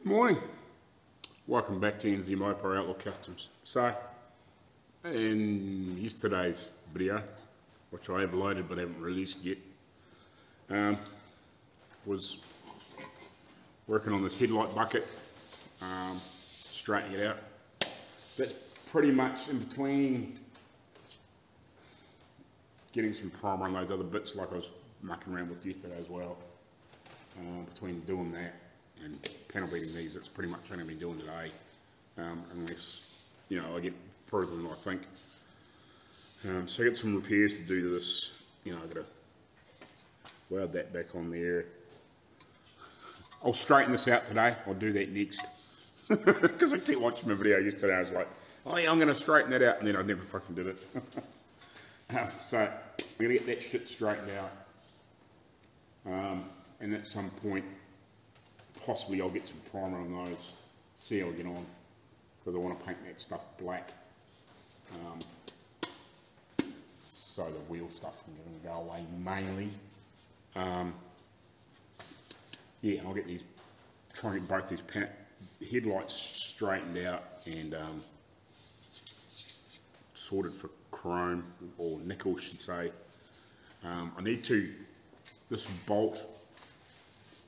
Morning, welcome back to NZ Marko Outlaw Customs. So, in yesterday's video, which I have loaded but haven't released yet, was working on this headlight bucket, straightening it out. That's pretty much in between getting some primer on those other bits like I was mucking around with yesterday as well. Between doing that and panel beating these, it's pretty much what I'm going to be doing today, unless, you know, I get further than I think. So I got some repairs to do to this. You know, I've got to weld that back on there. I'll straighten this out today. I'll do that next. Because I keep watching my video yesterday, I was like, oh yeah, I'm going to straighten that out, and then I never fucking did it. So I'm going to get that shit straightened out. And at some point, possibly I'll get some primer on those, see how we get on, because I want to paint that stuff black, so the wheel stuff can go away mainly. Yeah, and I'll get these, try and get both these headlights straightened out and sorted for chrome, or nickel I should say. I need to, this bolt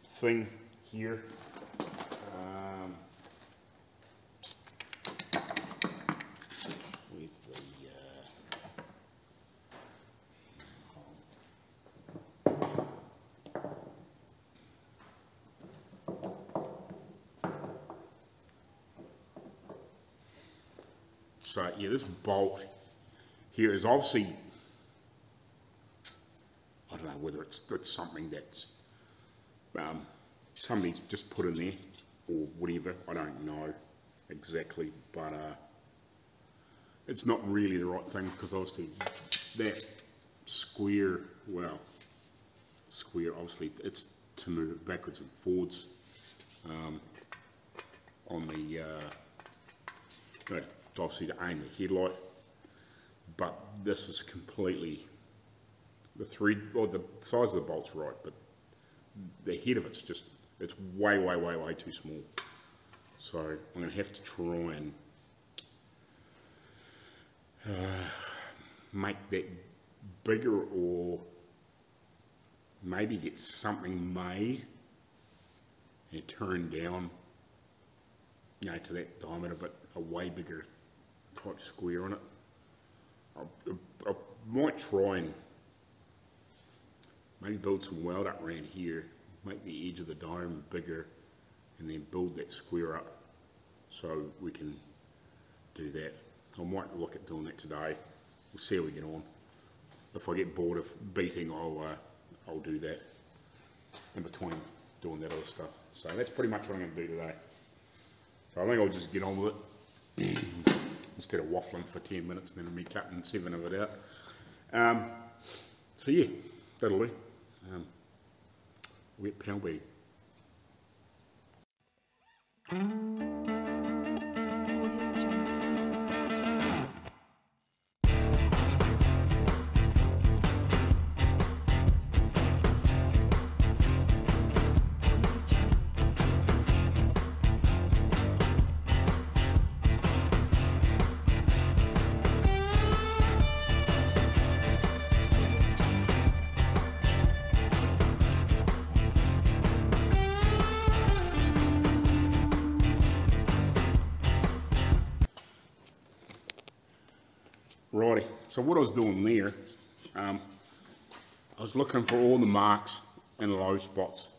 thing here, where's the so yeah, this bolt here is obviously, I don't know whether it's something that's somebody's just put in there or whatever, I don't know exactly, but it's not really the right thing, because obviously that square, well, square, obviously it's to move it backwards and forwards on the, obviously to aim the headlight, but this is completely, the size of the bolt's right, but the head of it's just, it's way too small. So I'm going to have to try and make that bigger, or maybe get something made and turn down, you know, to that diameter, but a way bigger type square on it. I might try and maybe build some weld up around here, make the edge of the dome bigger, and then build that square up so we can do that. I might look at doing that today. We'll see how we get on. If I get bored of beating, I'll do that in between doing that other stuff. So that's pretty much what I'm going to do today. So I think I'll just get on with it instead of waffling for 10 minutes and then me cutting 7 of it out. So yeah, that'll do. Wet panel beating. Righty, so what I was doing there, I was looking for all the marks and low spots.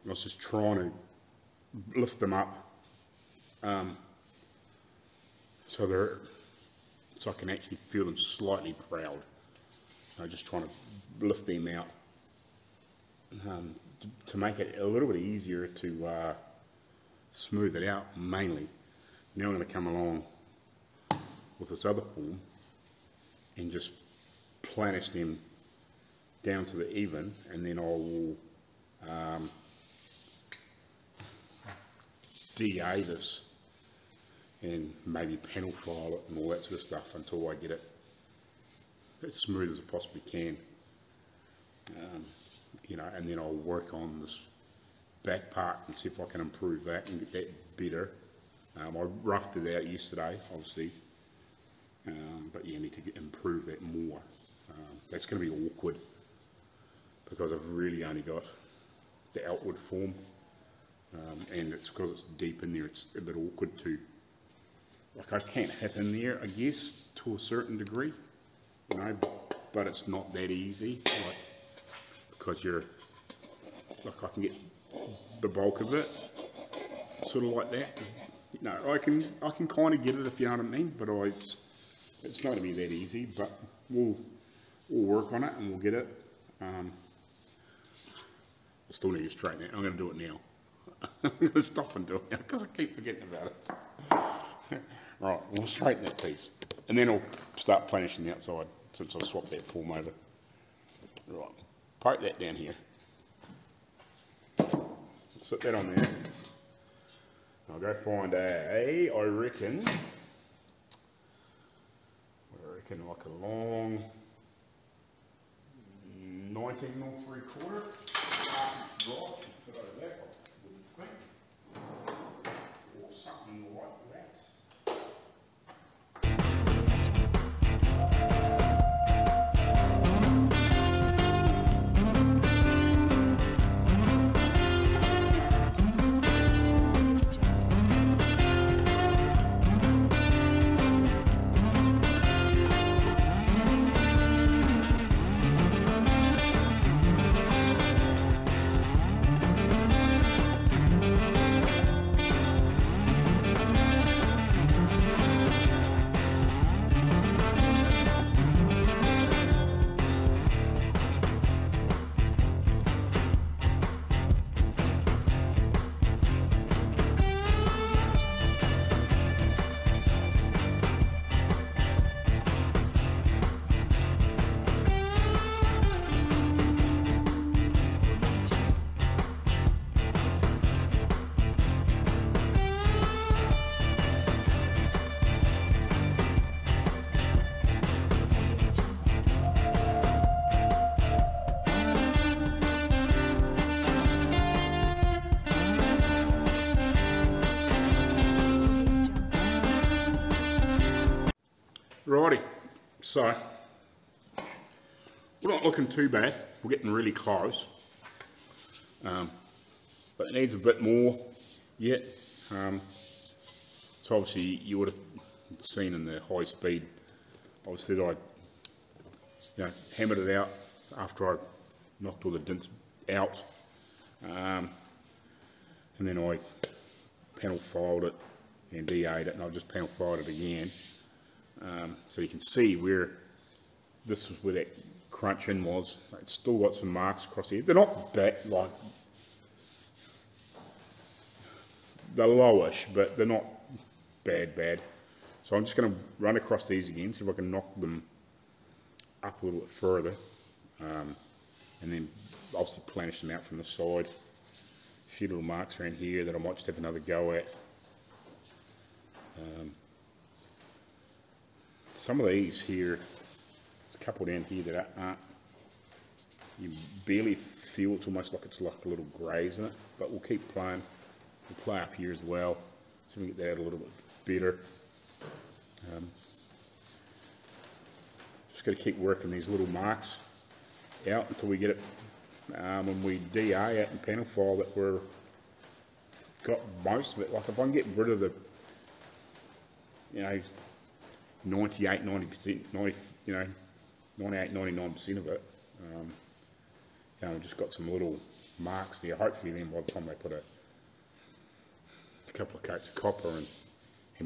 I was just trying to lift them up, so I can actually feel them slightly proud. So just trying to lift them out to make it a little bit easier to smooth it out mainly. Now I'm going to come along with this other form and just planish them down to the even, and then I will DA this and maybe panel file it and all that sort of stuff until I get it as smooth as I possibly can. You know, and then I'll work on this back part and see if I can improve that and get that better. I roughed it out yesterday, obviously, but yeah, I need to improve that more. That's going to be awkward because I've really only got the outward form, and it's because it's deep in there, it's a bit awkward to, like, I can't hit in there, I guess, to a certain degree, you know, but it's not that easy, like, because you're, like, I can get the bulk of it, sort of like that. You know, I can kind of get it, if you know what I mean, but it's not going to be that easy, but we'll work on it and we'll get it. I still need to straighten it. I'm going to do it now. I'm going to stop and do it now because I keep forgetting about it. Right, we'll straighten that piece, and then I'll start planishing the outside since I've swapped that form over. Right, poke that down here. Sit that on there. I'll go find I reckon like a long 19 or 3/4. Right, fit over that, I would think, or something like that. Righty, so we're not looking too bad, we're getting really close, but it needs a bit more yet. So obviously you would have seen in the high speed, obviously I hammered it out after I knocked all the dents out, and then I panel filed it and DA'd it, and I've just panel filed it again. So you can see where this was where that crunch in was. It's still got some marks across here. They're not bad, like, they're lowish, but they're not bad. So I'm just going to run across these again, see if I can knock them up a little bit further, and then obviously planish them out from the side. A few little marks around here that I might just have another go at. Some of these here, there's a couple down here that aren't, you barely feel, it's almost like it's like a little graze in it, but we'll keep playing. We'll play up here as well, so we can get that out a little bit better. Just got to keep working these little marks out until we get it, when we DA it and panel file that we're got most of it. Like if I can get rid of the, 98, 90%, 98, 99% of it. We've just got some little marks there. Hopefully then by the time they put a couple of coats of copper and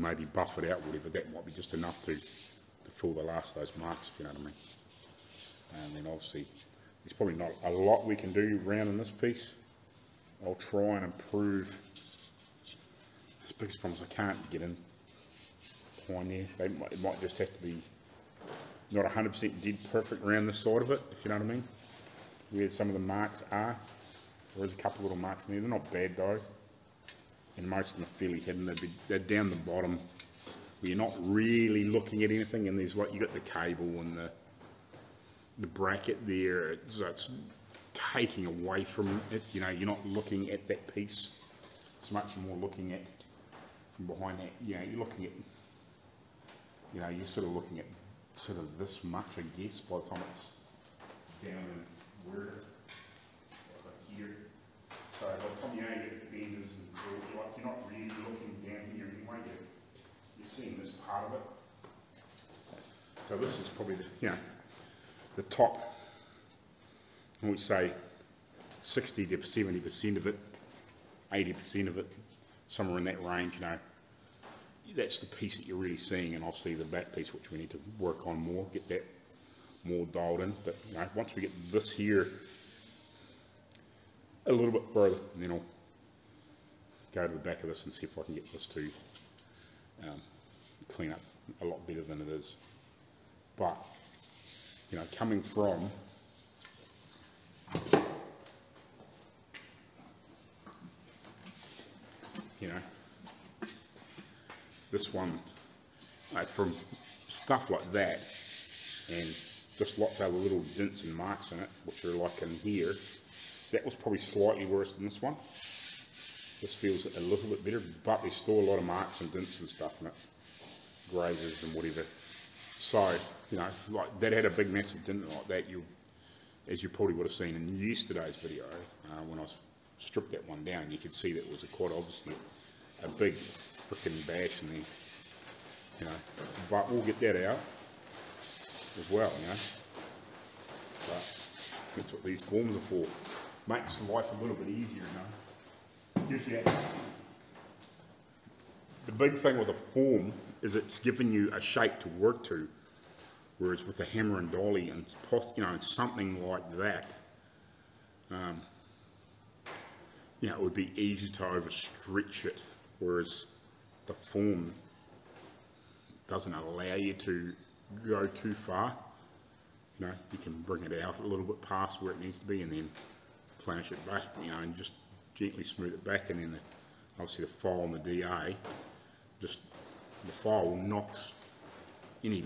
maybe buff it out, whatever, that might be just enough to fill the last of those marks, if you know what I mean. And then obviously there's probably not a lot we can do around in this piece. I'll try and improve. This biggest problem is I can't get in behind there. It might just have to be not 100% dead perfect around this side of it, if you know what I mean, where some of the marks are. There is a couple of little marks in there. They're not bad though, and most of them are fairly hidden. They're down the bottom where you're not really looking at anything, and there's like, you got the cable and the bracket there, so it's taking away from it. You know, you're not looking at that piece. It's much more looking at from behind that. You know, you're looking at, you know, you're sort of looking at sort of this much, I guess, by the time it's down and where like here. So by the time you get the benders and like, you're not really looking down here anyway. You're seeing this part of it. So this is probably the, you know, the top, I would say 60 to 70% of it, 80% of it, somewhere in that range, you know. That's the piece that you're really seeing, and obviously the back piece, which we need to work on more, get that more dialed in. But you know, once we get this here a little bit further, and then I'll go to the back of this and see if I can get this to clean up a lot better than it is. But you know, coming from you know, this one, from stuff like that, and just lots of other little dents and marks in it, which are like in here, that was probably slightly worse than this one. This feels a little bit better, but there's still a lot of marks and dents and stuff in it, grazes and whatever. So, you know, like that had a big massive dent like that, as you probably would have seen in yesterday's video, when I stripped that one down, you could see that it was quite obviously a big frickin' bash in there, you know, but we'll get that out as well, you know. But that's what these forms are for. Makes life a little bit easier, you know. Gives you that. The big thing with a form is it's giving you a shape to work to, whereas with a hammer and dolly and you know, something like that, you know, it would be easy to overstretch it, whereas the form doesn't allow you to go too far. You know, you can bring it out a little bit past where it needs to be and then planish it back, you know, and just gently smooth it back, and then obviously the file on the DA, just the file knocks any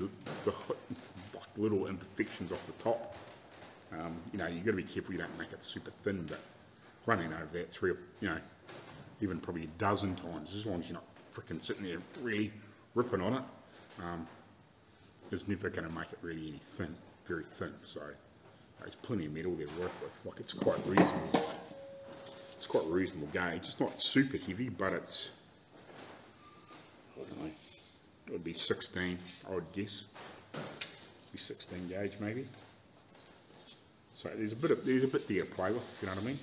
little imperfections off the top. You know, you've got to be careful you don't make it super thin, but running over that you know, even probably a dozen times, as long as you're not freaking sitting there really ripping on it, is never going to make it really any thin, very thin. So there's plenty of metal there to work with. Like, it's quite reasonable. It's quite a reasonable gauge. It's not super heavy, but it's, I don't know, it would be 16, I would guess. It'd be 16 gauge maybe. So there's a bit there to play with, if you know what I mean.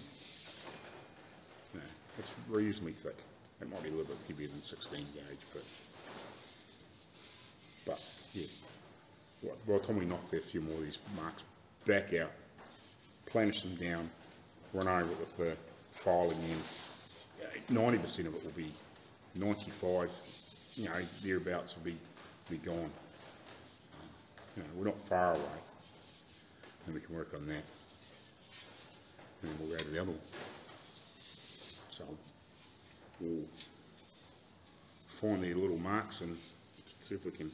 Yeah, it's reasonably thick. It might be a little bit heavier than 16 gauge, but yeah. By the time we knock a few more of these marks back out, planish them down, run over it with the file again, 90% of it will be 95, you know, thereabouts will be gone. You know, we're not far away, and we can work on that. And then we'll go to the other one. So we'll find the little marks and see if we can.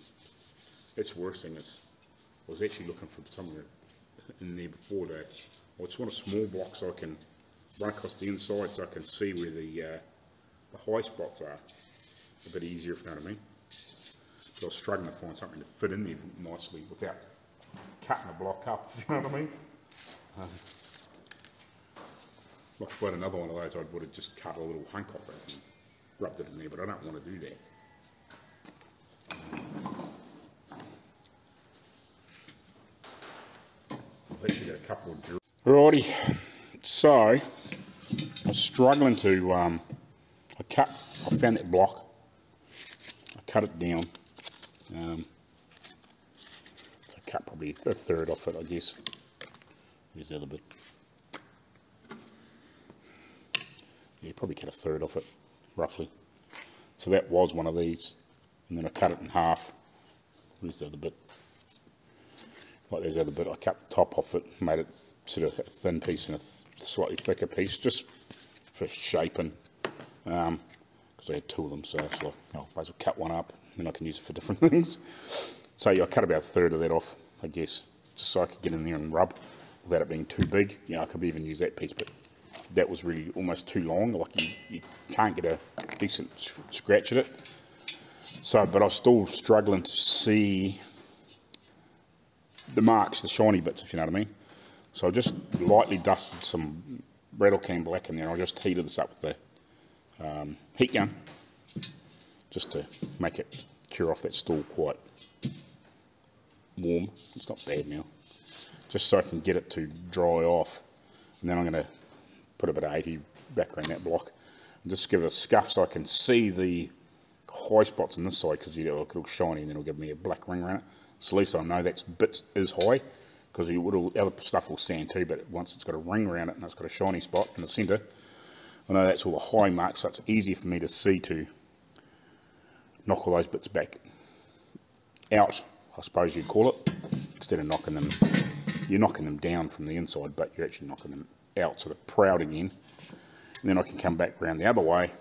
That's the worst thing is, I was actually looking for somewhere in there before that. I just want a small block so I can run across the inside so I can see where the high spots are. A bit easier, if you know what I mean. So I was struggling to find something to fit in there nicely without cutting the block up, if you know what I mean. Like if I had another one of those, I would have just cut a little hunk off it and rubbed it in there, but I don't want to do that. I've actually got a couple of drills. Alrighty, so I was struggling to, I found that block, I cut it down, so I cut probably a third off it, I guess. Here's the other bit. Yeah, probably cut a third off it, roughly. So that was one of these, and then I cut it in half. Where's the other bit? Like there's the other bit, I cut the top off it, made it sort of a thin piece and a slightly thicker piece, just for shaping, because I had two of them, so it's like, oh, I might as well cut one up, and I can use it for different things. So yeah, I cut about a third of that off, I guess, just so I could get in there and rub without it being too big. You know, I could even use that piece, but that was really almost too long. Like you can't get a decent scratch at it. So, but I was still struggling to see the marks, the shiny bits, if you know what I mean. So I just lightly dusted some rattle can black in there, and I just heated this up with the heat gun, just to make it cure off that stool quite warm. It's not bad now. Just so I can get it to dry off, and then I'm going to put a bit of 80 back around that block, and just give it a scuff so I can see the high spots on this side, because you look, it'll shiny and then it'll give me a black ring around it. So at least I know that bit is high, because other stuff will sand too, but once it's got a ring around it and it's got a shiny spot in the centre, I know that's all the high marks, so it's easy for me to see to knock all those bits back out, I suppose you'd call it, instead of knocking them. You're knocking them down from the inside, but you're actually knocking them out, sort of proud again. And then I can come back around the other way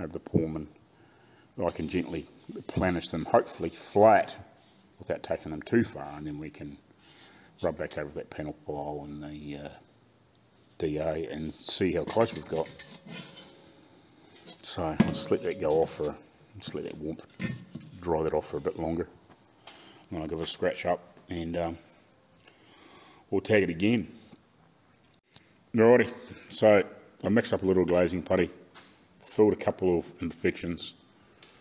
over the palm, and I can gently plenish them, hopefully flat, without taking them too far, and then we can rub back over that panel file and the DA and see how close we've got. So I'll just let that go off just let that warmth dry that off for a bit longer. Then I'll give it a scratch up, and we'll tag it again. Alrighty, so I mixed up a little glazing putty, filled a couple of imperfections,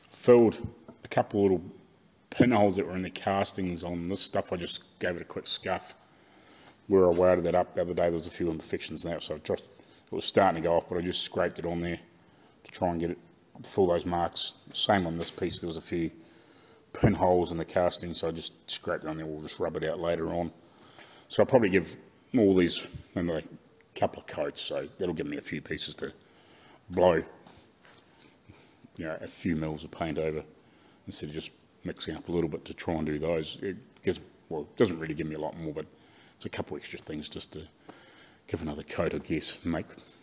filled a couple of little pinholes that were in the castings on this stuff. I just gave it a quick scuff. Where I welded that up the other day, there was a few imperfections in that, so it was starting to go off, but I just scraped it on there to try and get it, fill those marks. Same on this piece, there was a few pinholes in the casting, so I just scraped it on there. We'll just rub it out later on. So I'll probably give all these a couple of coats, so that'll give me a few pieces to blow, you know, a few mils of paint over, instead of just mixing up a little bit to try and do those. It doesn't really give me a lot more, but it's a couple extra things just to give another coat, I guess,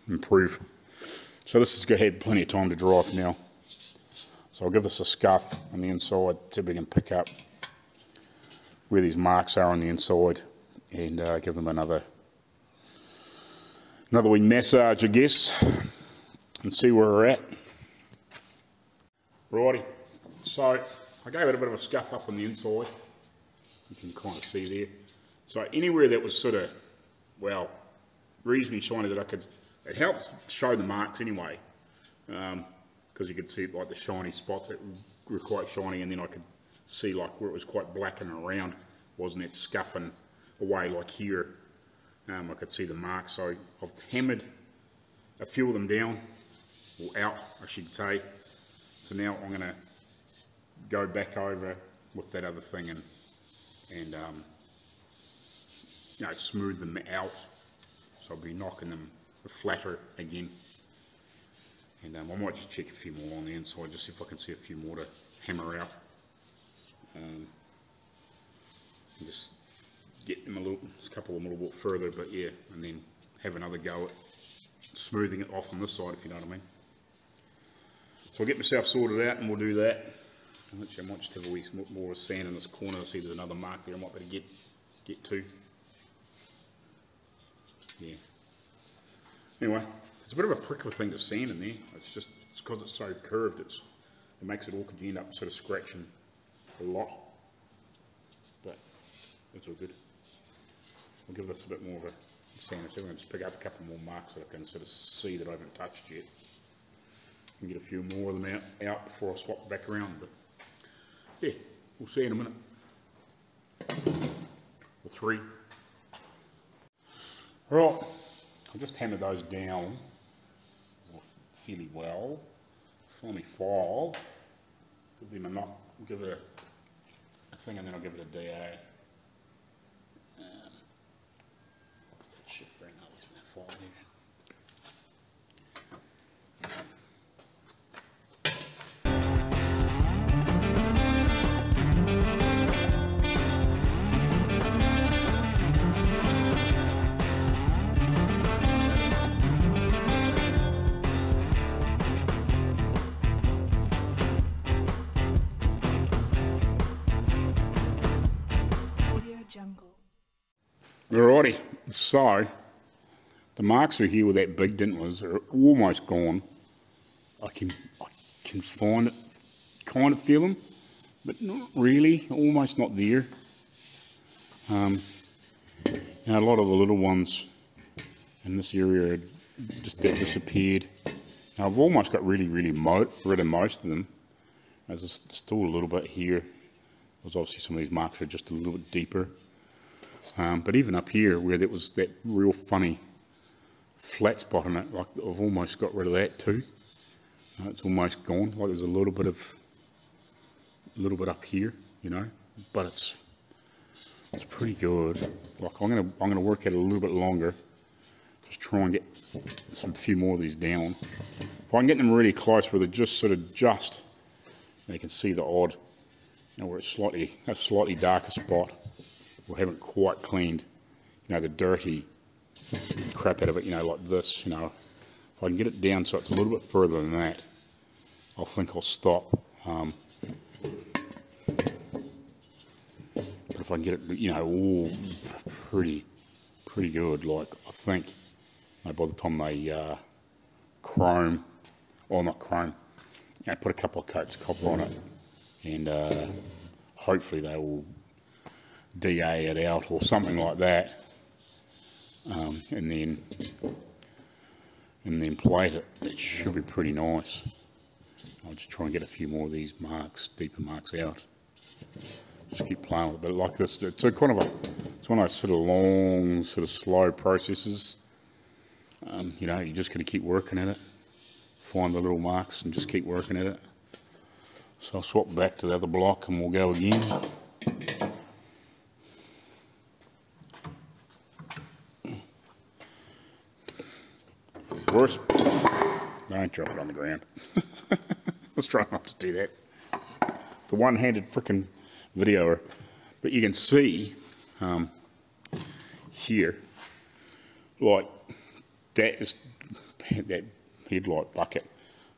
improve. So this has had plenty of time to dry off now. So I'll give this a scuff on the inside, see if we can pick up where these marks are on the inside, and give them another wee massage, I guess, and see where we're at. Righty, so I gave it a bit of a scuff up on the inside, you can kind of see there. So anywhere that was sort of, well, reasonably shiny that I could, it helps show the marks anyway, because you could see like the shiny spots that were quite shiny, and then I could see like where it was quite black and around, wasn't it scuffing away like here. I could see the marks, so I've hammered a few of them down, or out I should say. So now I'm going to go back over with that other thing and you know, smooth them out. So I'll be knocking them flatter again. And I might just check a few more on the inside, just see if I can see a few more to hammer out. And just get them a couple of them a little bit further, but yeah, and then have another go at smoothing it off on this side, if you know what I mean. So I'll get myself sorted out and we'll do that. Actually, I might just have a wee more sand in this corner. I see there's another mark there I might be able to get to. Yeah. Anyway, it's a bit of a prickly thing to sand in there. It's because it's so curved, it makes it awkward. You end up sort of scratching a lot. But it's all good. I'll give this a bit more of a sand. I'm going to just pick up a couple more marks that I can sort of see that I haven't touched yet. And get a few more of them out before I swap back around. But yeah, we'll see in a minute. Or three. Right, I'll just hammer those down fairly well. Finally file. Give them a knock. Give it a thing, and then I'll give it a DA. What's that shit for? No, where's my file there? Alrighty, So, the marks are here where that big dent was are almost gone. I can find it, kind of feel them, but not really, almost not there. You know, a lot of the little ones in this area just disappeared. Now, I've almost got really rid of most of them. There's still a little bit here. There's obviously some of these marks are just a little bit deeper. But even up here where there was that real funny flat spot on it, like I've almost got rid of that too. It's almost gone. Like there's a little bit up here, you know, but it's pretty good. Like I'm gonna work at it a little bit longer. Just try and get a few more of these down. If I can get them really close where they're just sort of you can see the odd, you know, where it's a slightly darker spot. We haven't quite cleaned, you know, the dirty crap out of it, you know, like this, you know. If I can get it down so it's a little bit further than that, I think I'll stop. But if I can get it, you know, all pretty good, like I think, you know, by the time they chrome, or not chrome, you know, put a couple of coats of copper on it, and hopefully they will DA it out or something like that, and then plate it. It should be pretty nice. I'll just try and get a few more of these marks, deeper marks out. Just keep playing with it, but like this, it's a kind of it's one of those sort of long, sort of slow processes. You know, you just got to keep working at it, find the little marks and just keep working at it. So I'll swap back to the other block and we'll go again. Worse, don't drop it on the ground. Let's try not to do that. The one-handed frickin' videoer. But you can see here, like that headlight bucket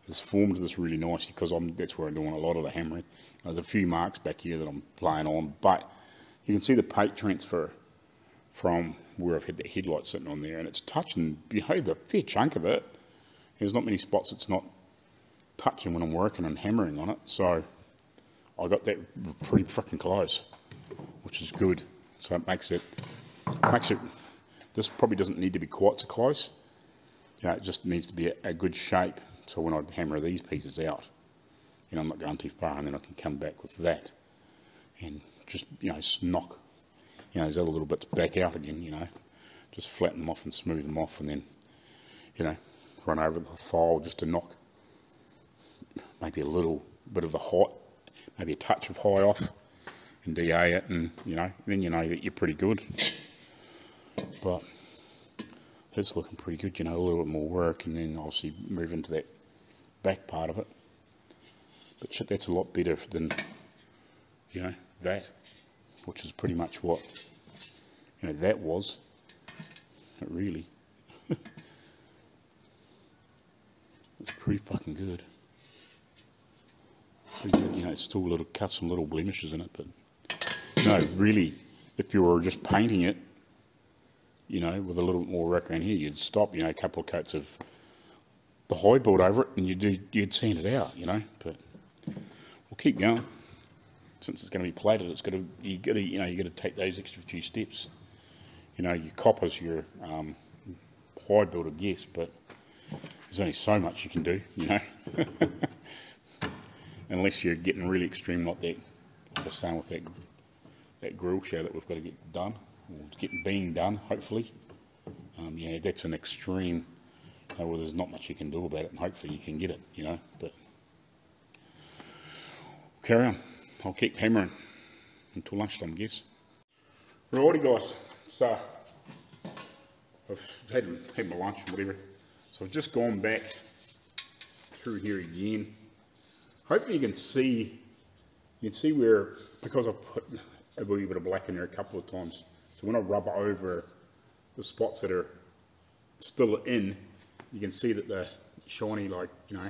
has formed this really nicely because that's where I'm doing a lot of the hammering. There's a few marks back here that I'm playing on, but you can see the paint transfer from where I've had that headlight sitting on there, and it's touching, you know, the fair chunk of it. There's not many spots it's not touching when I'm working and hammering on it, so I got that pretty freaking close, which is good. So it makes it, this probably doesn't need to be quite so close. You know, it just needs to be a good shape, so when I hammer these pieces out, you know, I'm not going too far, and then I can come back with that and just, you know, knock, you know, those other little bits back out again, you know, just flatten them off and smooth them off, and then, you know, run over the file just to knock maybe a little bit of the hot, maybe a touch of high off, and DA it, and, you know, then you know that you're pretty good. But it's looking pretty good, you know, a little bit more work, and then obviously move into that back part of it. But shit, that's a lot better than, you know, that, which is pretty much what, you know, that was. It really, it's pretty fucking good. Pretty good, you know, it's still cut some little blemishes in it, but, you know, really, if you were just painting it, you know, with a little more work around here, you'd stop, you know, a couple of coats of the high build over it, and you'd sand it out, you know. But we'll keep going. Since it's going to be plated, you got to take those extra few steps. You know, your copper's your high build, I guess, but there's only so much you can do, you know. Unless you're getting really extreme like that. Like I was saying with that grill show that we've got to get done, or being done, hopefully. Yeah, that's an extreme where there's not much you can do about it, and hopefully you can get it, you know. But carry on. I'll keep hammering until lunchtime, I guess. Righty, guys. So I've had my lunch and whatever. So I've just gone back through here again. Hopefully you can see where, because I've put a wee bit of black in there a couple of times, so when I rub over the spots that are still in, you can see that they're shiny, like, you know,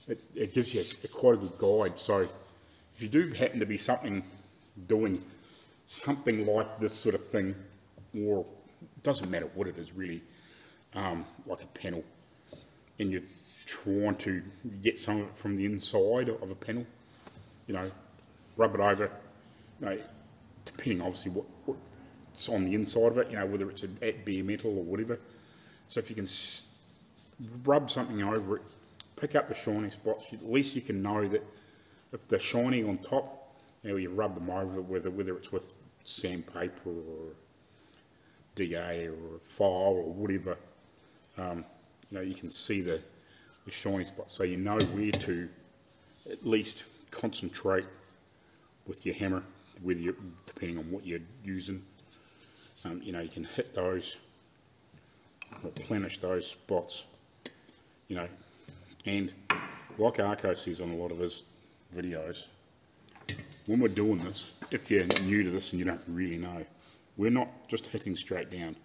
it gives you quite a good guide. So if you do happen to be doing something like this sort of thing, or doesn't matter what it is really, like a panel, and you're trying to get some of it from the inside of a panel, you know, rub it over, you know, depending obviously what's on the inside of it, you know, whether it's at bare metal or whatever. So if you can rub something over it, pick up the shiny spots, at least you can know that if they're shiny on top, you know, you've rubbed them over, whether it's with sandpaper or DA or file or whatever, you know, you can see the shiny spots, so you know where to at least concentrate with your hammer, depending on what you're using. You know, you can hit those, replenish those spots, you know, and like Arco says on a lot of his videos, when we're doing this, if you're new to this and you don't really know, we're not just hitting straight down.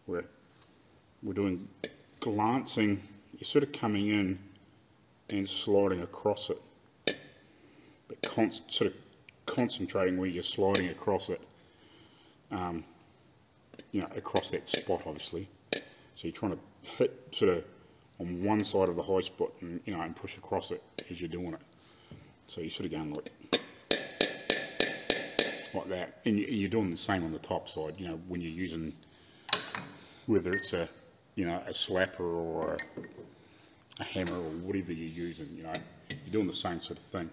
We're doing glancing. You're sort of coming in and sliding across it, but sort of concentrating where you're sliding across it. You know, across that spot, obviously. So you're trying to hit sort of on one side of the high spot, and you know, and push across it as you're doing it. So you're sort of going like that, and you're doing the same on the top side. You know, when you're using, whether it's a, you know, a slapper or a hammer or whatever you're using, you know, you're doing the same sort of thing.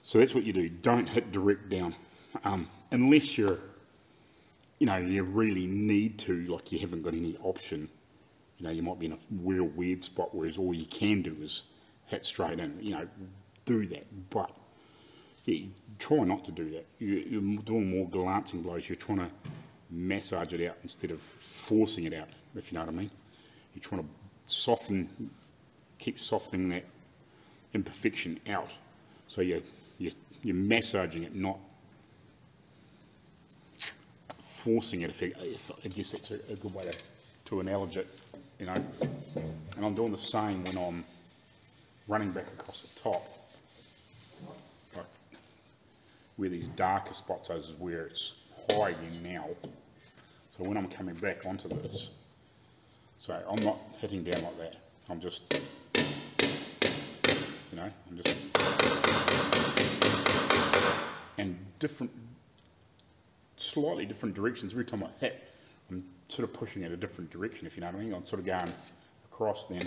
So that's what you do. Don't hit direct down, unless you're, you know, you really need to, like you haven't got any option. You know, you might be in a real weird spot, whereas all you can do is hit straight in. You know, do that, but yeah, try not to do that. You're doing more glancing blows. You're trying to massage it out instead of forcing it out, if you know what I mean. You're trying to soften, keep softening that imperfection out. So you're massaging it, not forcing it. If I guess that's a good way to analogize it, you know. And I'm doing the same when I'm running back across the top, like where these darker spots are, is where it's high again now. So when I'm coming back onto this, so I'm not hitting down like that. I'm just, you know, I'm just, and slightly different directions. Every time I hit, I'm sort of pushing in a different direction, if you know what I mean. I'm sort of going across then,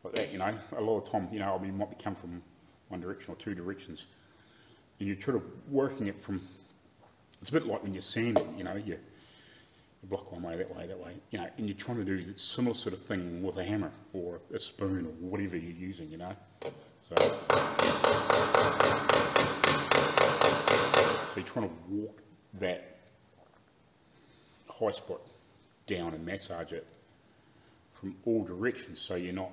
like that, you know. A lot of the time, you know, I mean, might be coming from one direction or two directions, and you're sort of working it from, it's a bit like when you're sanding, you know, you block one way, you know, and you're trying to do a similar sort of thing with a hammer or a spoon or whatever you're using, you know. So you're trying to walk that high spot down and massage it from all directions, so you're not,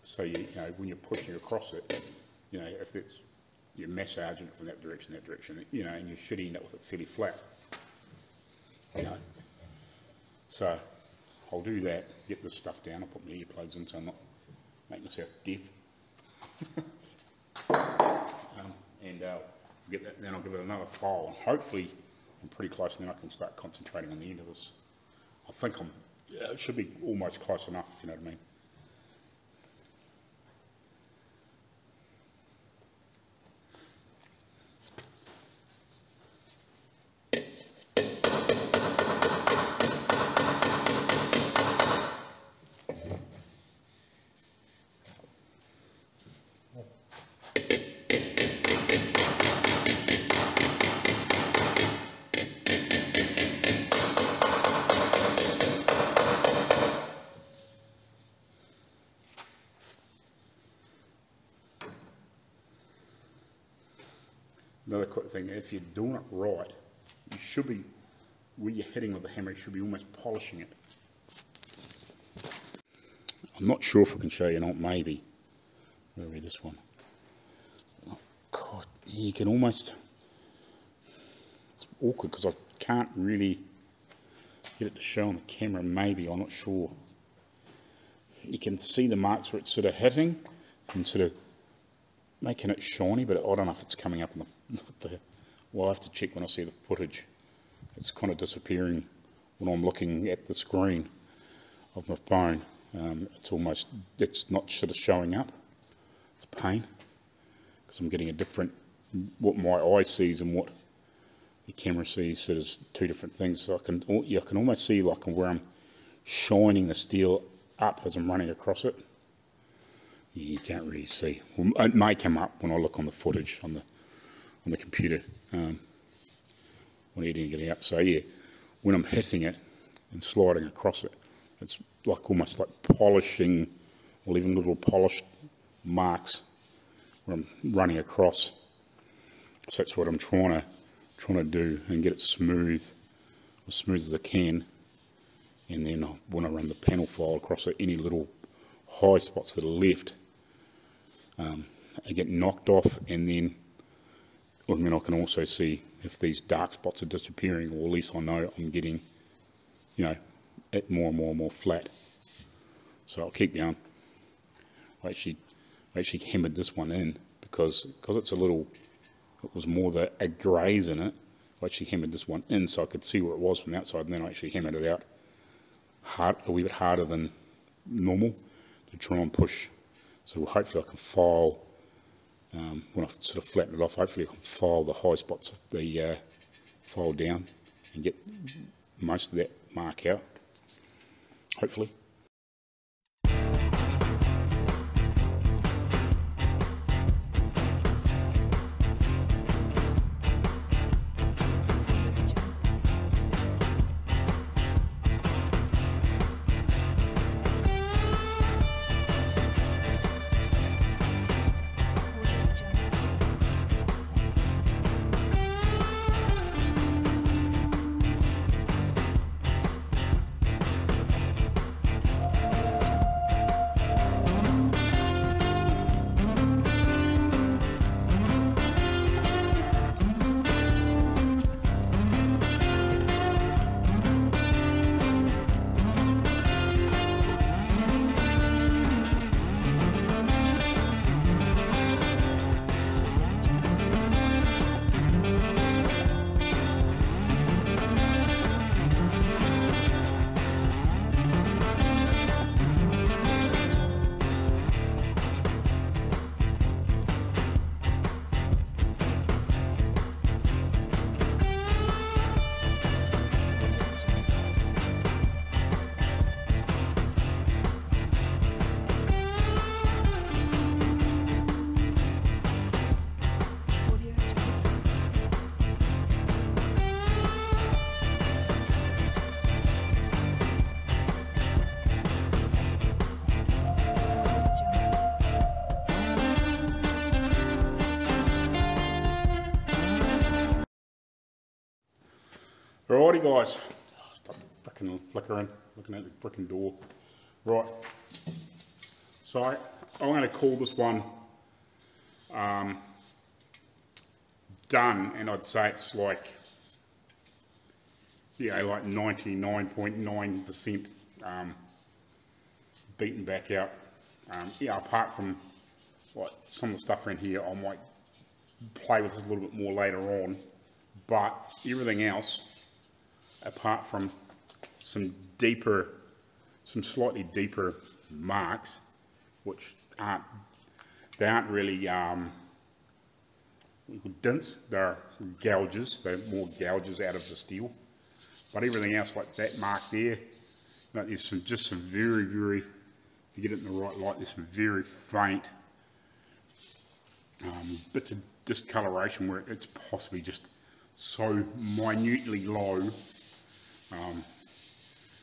so you know, when you're pushing across it, you know, if it's, you're massaging it from that direction, you know, and you should end up with it fairly flat, you know. So I'll do that, get this stuff down. I'll put my earplugs in so I'm not making myself deaf. And get that, then I'll give it another file, and hopefully I'm pretty close, and then I can start concentrating on the end of this. I think it should be almost close enough, if you know what I mean. Another quick thing, if you're doing it right, you should be, where you're hitting with the hammer, you should be almost polishing it. I'm not sure if I can show you or not, maybe. Where are we, this one? Oh, God, you can almost, it's awkward because I can't really get it to show on the camera, maybe, I'm not sure. You can see the marks where it's sort of hitting and sort of making it shiny, but I don't know if it's coming up in well, I'll have to check when I see the footage. It's kind of disappearing when I'm looking at the screen of my phone. It's not sort of showing up. It's a pain, because I'm getting a different, what my eye sees and what the camera sees, so there's two different things. So I can almost see like where I'm shining the steel up as I'm running across it. You can't really see. Well, it may come up when I look on the footage on the computer when editing it out. So yeah, when I'm hitting it and sliding across it, it's like almost like polishing, or even little polished marks where I'm running across. So that's what I'm trying to do, and get it smooth, as smooth as I can. And then when I run the panel file across it, any little high spots that are left, I get knocked off, and then I can also see if these dark spots are disappearing, or at least I know I'm getting, it more and more flat. So I'll keep going. I actually hammered this one in because it's it was more a graze in it. I actually hammered this one in so I could see where it was from the outside, and then I actually hammered it out a wee bit harder than normal to try and push. So hopefully I can file, when I sort of flatten it off, hopefully I can file the high spots of the file down and get most of that mark out, hopefully. Alrighty guys, stop fricking flickering, looking at the fricking door. Right, so I'm going to call this one done, and I'd say it's like, like 99.9% beaten back out. Apart from like some of the stuff around here, I might play with this a little bit more later on, but everything else, apart from some slightly deeper marks, which aren't really dints, they're gouges, they're more gouges out of the steel. But everything else, like that mark there, there's some very, very, if you get it in the right light, there's some very faint bits of discoloration where it's possibly just so minutely low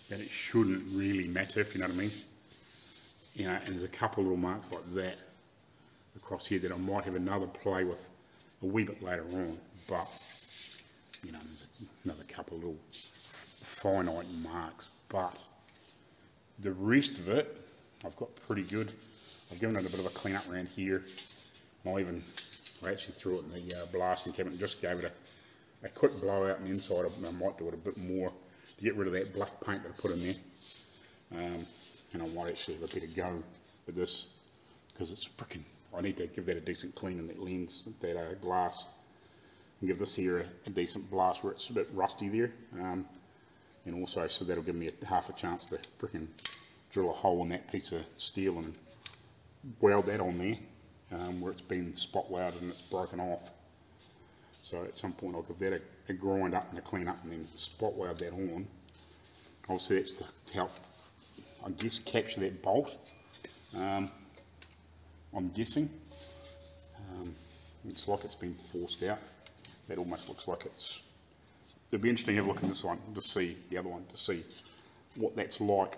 that it shouldn't really matter, if you know what I mean. And there's a couple of little marks like that across here that I might have another play with a wee bit later on, but there's another couple of little finite marks, but the rest of it I've got pretty good. I've given it a bit of a clean up around here. I actually threw it in the blasting cabinet and just gave it a quick blowout on the inside. I might do it a bit more to get rid of that black paint that I put in there. And I might actually have a better go with this, because it's freaking, I need to give that a decent clean in that lens, that glass, and give this here a decent blast where it's a bit rusty there. And and also so that'll give me half a chance to frickin' drill a hole in that piece of steel and weld that on there, where it's been spot welded and it's broken off. So at some point I'll give that a grind up and a clean up and then spot weld that on. Obviously that's to help, I guess, capture that bolt. I'm guessing. It's like it's been forced out. That almost looks like it's... It'll be interesting to have a look in this one to see the other one, to see what that's like.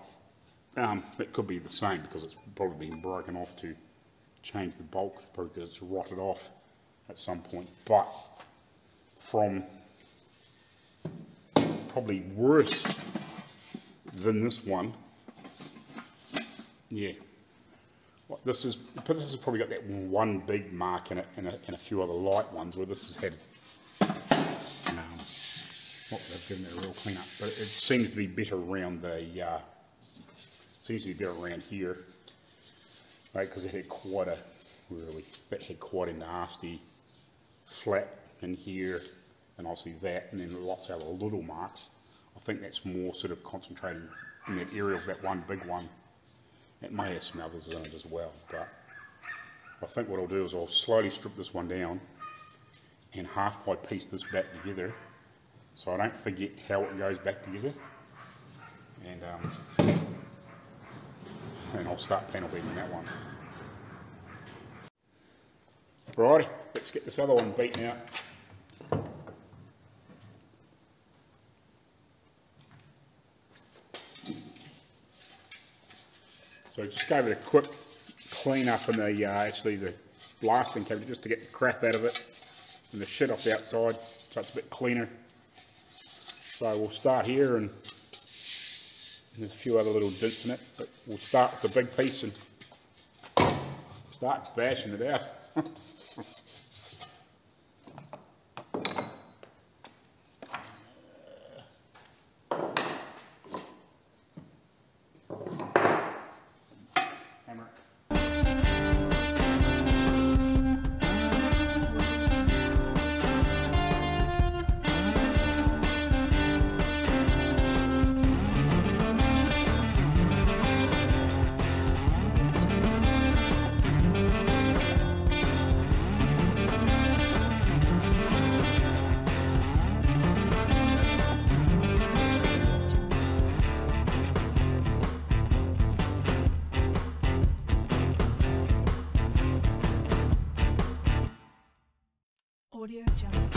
It could be the same because it's probably been broken off to change the bulk, probably because it's rotted off at some point. But from probably worse than this one, yeah. This is probably got that one big mark in it, and a few other light ones where this has had. They've given it a real clean up, but it seems to be better around the. Seems to be better around here, right? Because it had quite a a nasty flat in here, and obviously that, and then lots of other little marks. I think that's more sort of concentrated in that area of that one big one. It may have some others in it as well, but I think what I'll do is I'll slowly strip this one down and half by piece this back together so I don't forget how it goes back together, and I'll start panel beating that one. Right, let's get this other one beaten out. So just gave it a quick clean up in the actually the blasting cabinet, just to get the crap out of it and the shit off the outside, so it's a bit cleaner. So we'll start here, and there's a few other little dents in it, but we'll start with the big piece and start bashing it out. Audio Jungle.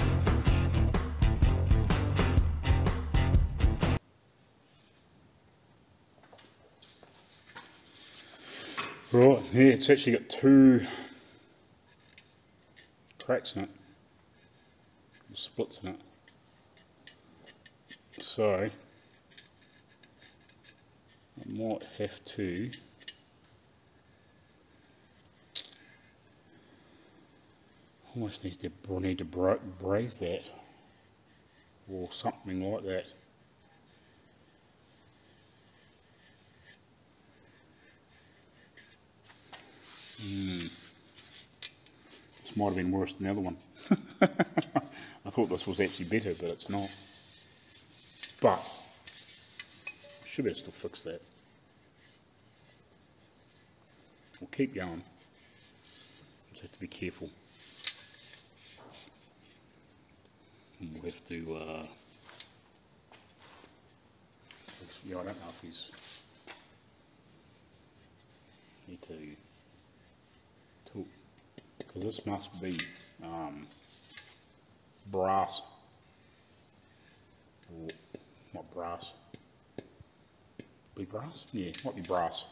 Right, yeah, it's actually got two cracks in it, splits in it. So I might have to almost need to braze that or something like that. This might have been worse than the other one. I thought this was actually better, but it's not. But I should be able to still fix that. We'll keep going. Just have to be careful. And we'll have to, yeah, I don't know if he's, need to talk, because this must be brass, or not brass, be brass? Yeah, might be brass.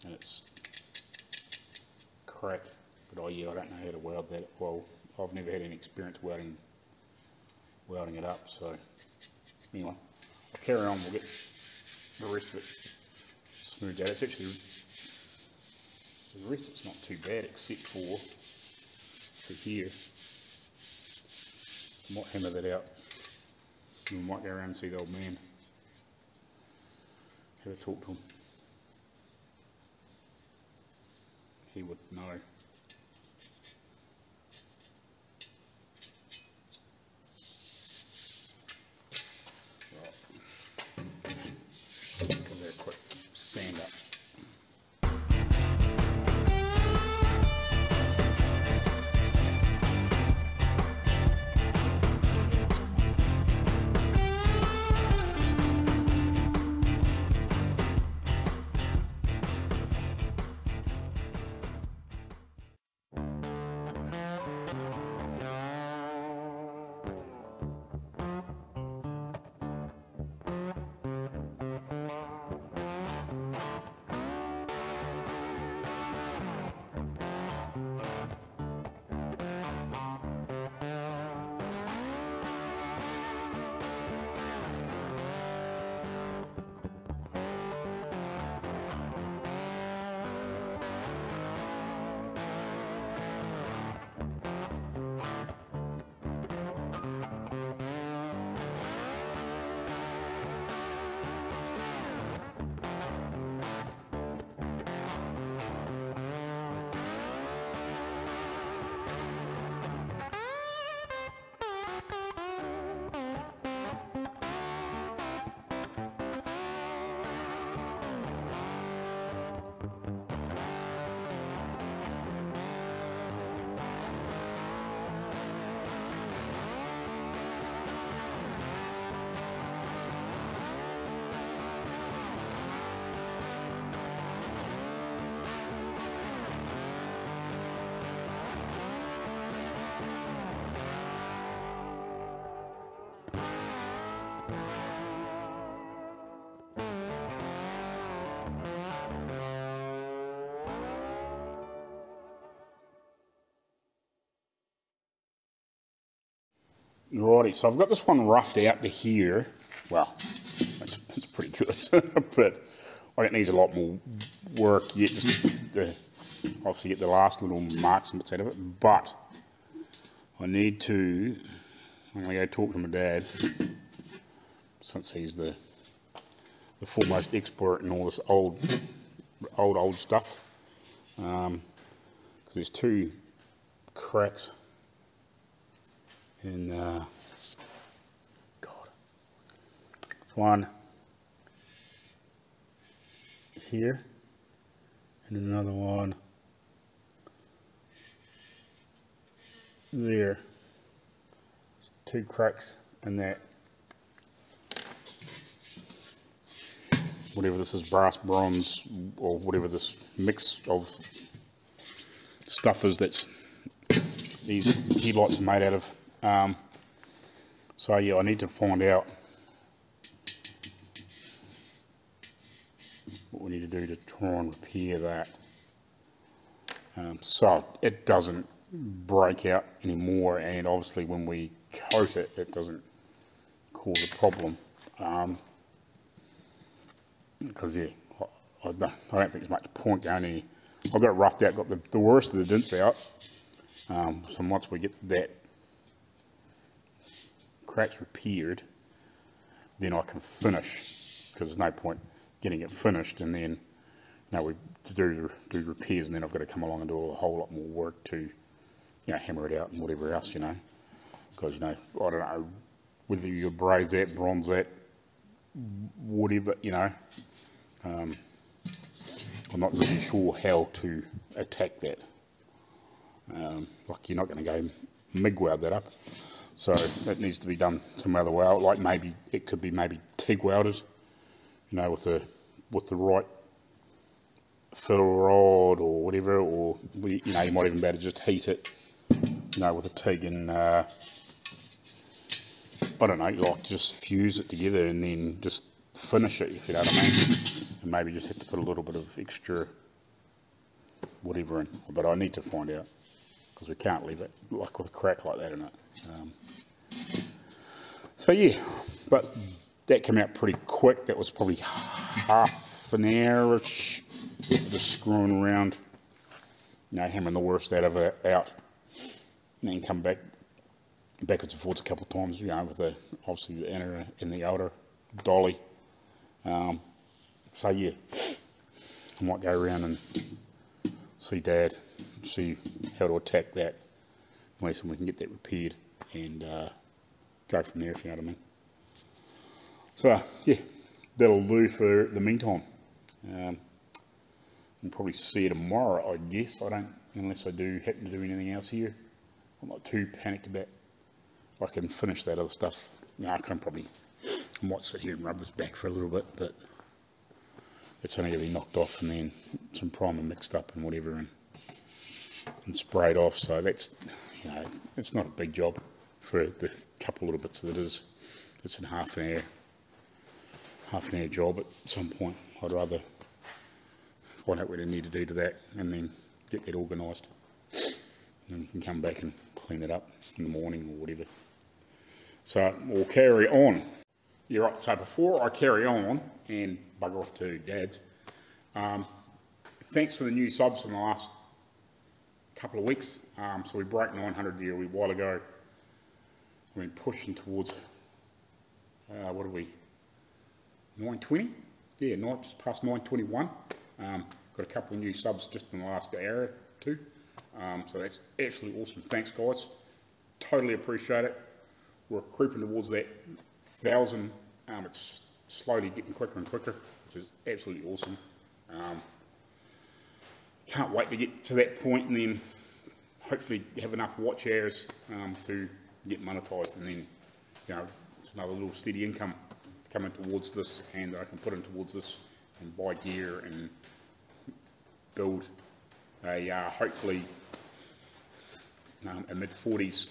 And it's cracked. But oh yeah, I don't know how to weld that. Well, I've never had any experience welding it up, so anyway, I'll carry on, we'll get the rest of it smoothed out. It's actually, the rest it's not too bad except for here. I might hammer that out. We might go around and see the old man. Have a talk to him. He would know. stand up. Righty, so I've got this one roughed out to here. Well, it's pretty good, but it needs a lot more work yet, just to obviously get the last little marks and bits out of it. But I need to, I'm going to go talk to my dad, since he's the foremost expert in all this old stuff. Because there's two cracks in one here and another one there. Two cracks in that. Whatever this is, brass, bronze, or whatever this mix of stuff is that's these headlights are made out of. So yeah, I need to find out what we need to do to try and repair that, so it doesn't break out anymore, and obviously when we coat it, it doesn't cause a problem. Because yeah, I don't think there's much point going any. I've got it roughed out, got the worst of the dents out. So once we get that cracks repaired, then I can finish, because there's no point getting it finished and then we do repairs, and then I've got to come along and do a whole lot more work to hammer it out and whatever else, because I don't know whether you braze that, bronze that, whatever, I'm not really sure how to attack that. Like, you're not going to go MIG weld that up, so that needs to be done some other way. Like maybe it could be TIG welded, with the right fiddle rod or whatever, or you might even better just heat it, with a TIG and I don't know, like just fuse it together and then just finish it, if you know what I mean. And maybe just have to put a little bit of extra whatever in, but I need to find out, because we can't leave it like with a crack like that in it. So yeah, but that came out pretty quick. That was probably half an hour-ish, just screwing around, hammering the worst out of it out, and then come backwards and forwards a couple of times, with obviously the inner and the outer dolly. So yeah, I might go around and see Dad, see how to attack that, at least when we can get that repaired, and go from there, if you know what I mean. So yeah, that'll do for the meantime. We'll probably see you tomorrow, I guess. Unless I do happen to do anything else here. I'm not too panicked about. I can finish that other stuff. I might sit here and rub this back for a little bit, but it's only going to be knocked off and then some primer mixed up and whatever and sprayed off. So that's, it's not a big job for the couple little bits that it is. It's a half an hour job at some point. I'd rather find out what I need to do to that and then get that organised. And we can come back and clean it up in the morning or whatever. So we'll carry on. Yeah, right, so before I carry on and bugger off to Dad's, thanks for the new subs in the last couple of weeks. So we broke 900 there a wee while ago. We've been pushing towards, what are we, 920? Yeah, just past 921. Got a couple of new subs just in the last hour or two. So that's absolutely awesome. Thanks, guys. Totally appreciate it. We're creeping towards that 1,000. It's slowly getting quicker and quicker, which is absolutely awesome. Can't wait to get to that point and then hopefully have enough watch hours to get monetised, and then it's another little steady income coming towards this, and I can put in towards this and buy gear and build a hopefully a mid-40s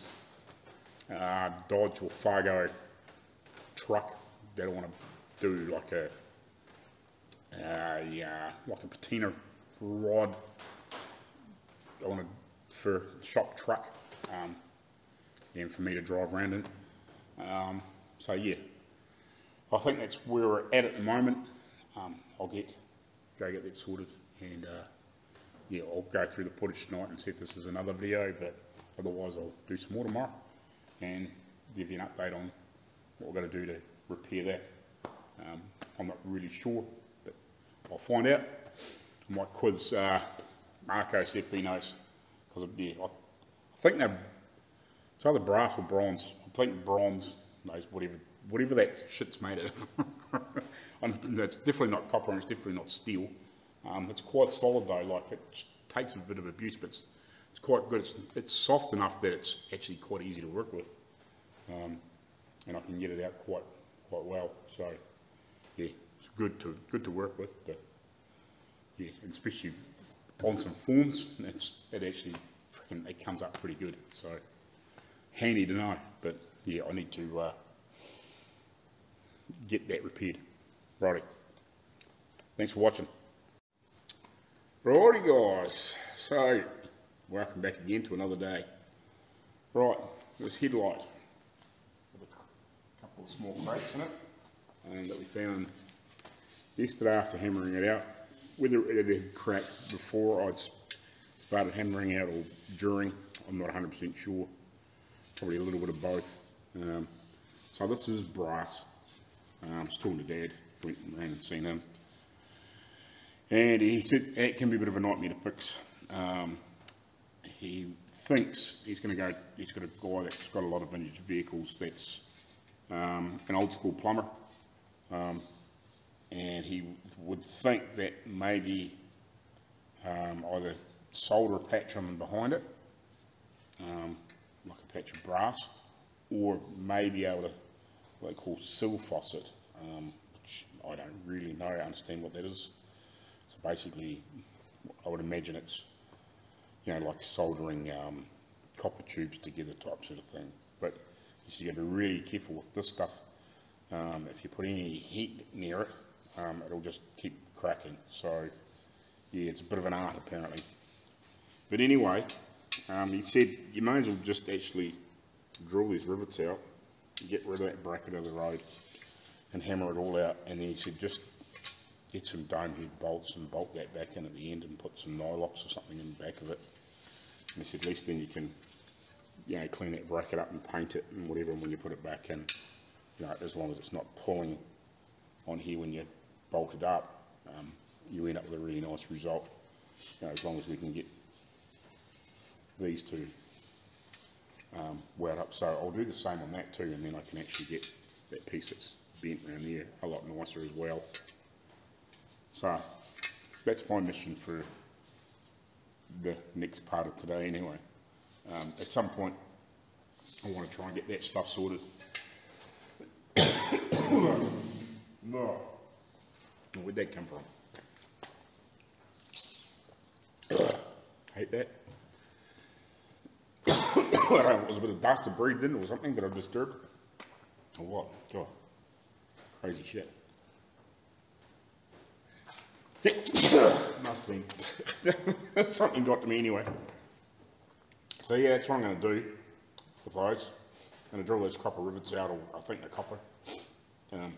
Dodge or Fargo truck that I want to do like a patina rod. I want for shop truck, and for me to drive around in. So yeah, I think that's where we're at the moment. I'll go get that sorted, and yeah, I'll go through the footage tonight and see if this is another video, but otherwise I'll do some more tomorrow and give you an update on what we're going to do to repair that. I'm not really sure, but I'll find out. I might quiz Marko, see if he knows, because yeah, I think it's either brass or bronze. I think bronze knows whatever that shit's made of. It's definitely not copper and it's definitely not steel. It's quite solid though, like it takes a bit of abuse, but it's quite good. It's soft enough that it's actually quite easy to work with, and I can get it out quite well. So yeah, it's good to work with. But yeah, and especially on some forms, it comes up pretty good. So handy to know. But yeah, I need to get that repaired. Righty. Thanks for watching. Righty guys, so welcome back again to another day. Right, this headlight with a couple of small cracks in it, and that we found yesterday after hammering it out. Whether it had cracked before I'd started hammering out or during, I'm not 100% sure. Probably a little bit of both. So this is brass. I was talking to Dad, went around and seen him. And he said it can be a bit of a nightmare to fix. He thinks he's got a guy that's got a lot of vintage vehicles that's an old school plumber. And he would think that maybe either solder a patch on behind it, like a patch of brass, or maybe able to what they call sill faucet, which I don't really know, understand what that is. So basically, I would imagine it's, like soldering copper tubes together type sort of thing. But you got to be really careful with this stuff. If you put any heat near it, it'll just keep cracking. So yeah, it's a bit of an art apparently. But anyway, he said you may as well just actually drill these rivets out, get rid of that bracket of the road, and hammer it all out. And then he said just get some dome head bolts and bolt that back in at the end and put some nylocks or something in the back of it. And he said at least then you can, clean that bracket up and paint it and whatever. And when you put it back in, as long as it's not pulling on here when you bolt it up, you end up with a really nice result. As long as we can get these two weld up. So I'll do the same on that too, and then I can actually get that piece that's bent around there a lot nicer as well. So that's my mission for the next part of today anyway. At some point I want to try and get that stuff sorted. No. Where'd that come from? Hate that. I don't know if it was a bit of dust or breathed in or something that I disturbed. Or what? God. Crazy shit. Must have been. Something got to me anyway. So yeah, that's what I'm going to do with those. I'm going to drill those copper rivets out, or I think they're copper. And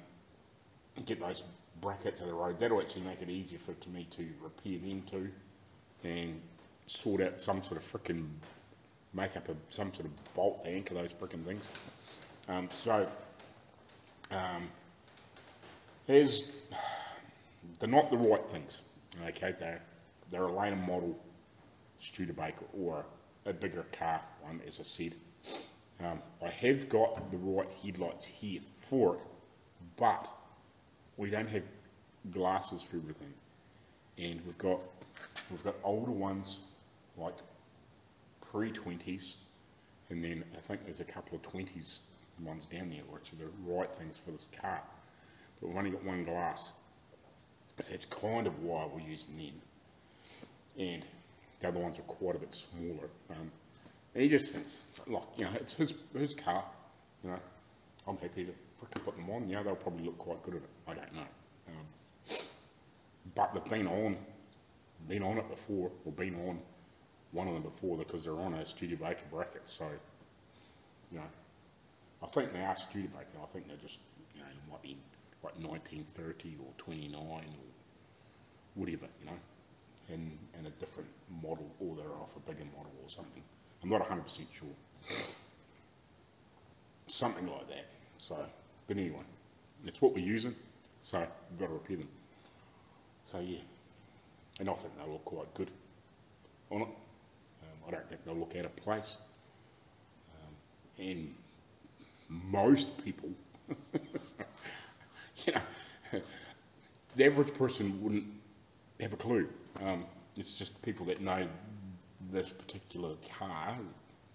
get those brackets of the road. That'll actually make it easier for me to repair them too, and sort out some sort of frickin' make up some sort of bolt to anchor those frickin' things. They're not the right things. Okay, they're a later model Studebaker or a bigger car one, as I said. I have got the right headlights here for it, but we don't have glasses for everything, and we've got older ones like pre-20s, and then I think there's a couple of 20s ones down there which are the right things for this car, but we've only got one glass, so that's kind of why we're using them, and the other ones are quite a bit smaller. And he just thinks, like, you know, it's his car, you know, I'm happy to frickin' put them on. You know, they'll probably look quite good at it, I don't know. But they've been on it before, or been on one of them before, because they're on a Studebaker bracket, so, you know, I think they are Studebaker. I think they're just, you know, might be like 1930 or 29 or whatever, you know, in a different model, or they're off a bigger model or something. I'm not 100% sure. Something like that. So, but anyway, that's what we're using, so we've got to repair them. So yeah, and I think they'll look quite good on it. I don't think they'll look out of place. And most people, you know, the average person wouldn't have a clue. It's just people that know this particular car,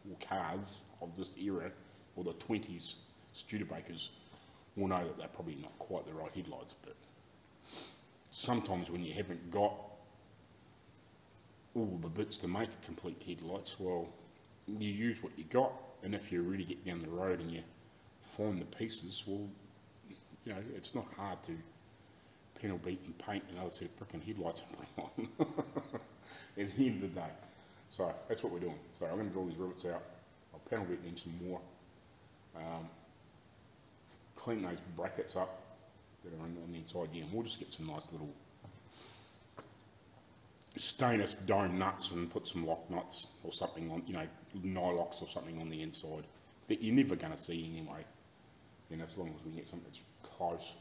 or cars of this era, or the 20s Studebakers, will know that they're probably not quite the right headlights, but sometimes when you haven't got all the bits to make a complete headlights, well, you use what you got, and if you really get down the road and you find the pieces, well, you know, it's not hard to panel beat and paint another set of frickin' headlights on at the end of the day. So that's what we're doing. So I'm going to draw these rivets out, I'll panel beat them some more, clean those brackets up that are on the inside here, and we'll just get some nice little stainless dome nuts and put some lock nuts or something on, you know, nylocks or something on the inside that you're never going to see anyway, you know, as long as we get something that's close.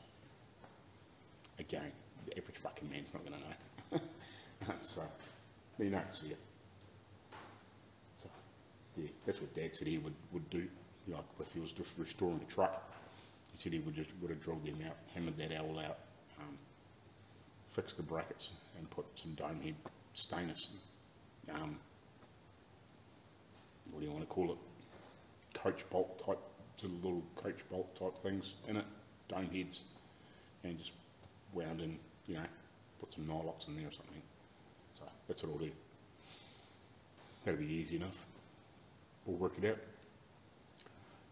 Again, the average fucking man's not going to know. So, you don't see it. So, yeah, that's what Dad said he would do, you know, if he was just restoring the truck. He said he would have drilled them out, hammered that all out, fixed the brackets and put some dome head stainless, what do you want to call it, coach bolt type, little coach bolt type things in it, dome heads, and just wound in, you know, put some nylocks in there or something. So that's what I'll do. That'll be easy enough. We'll work it out.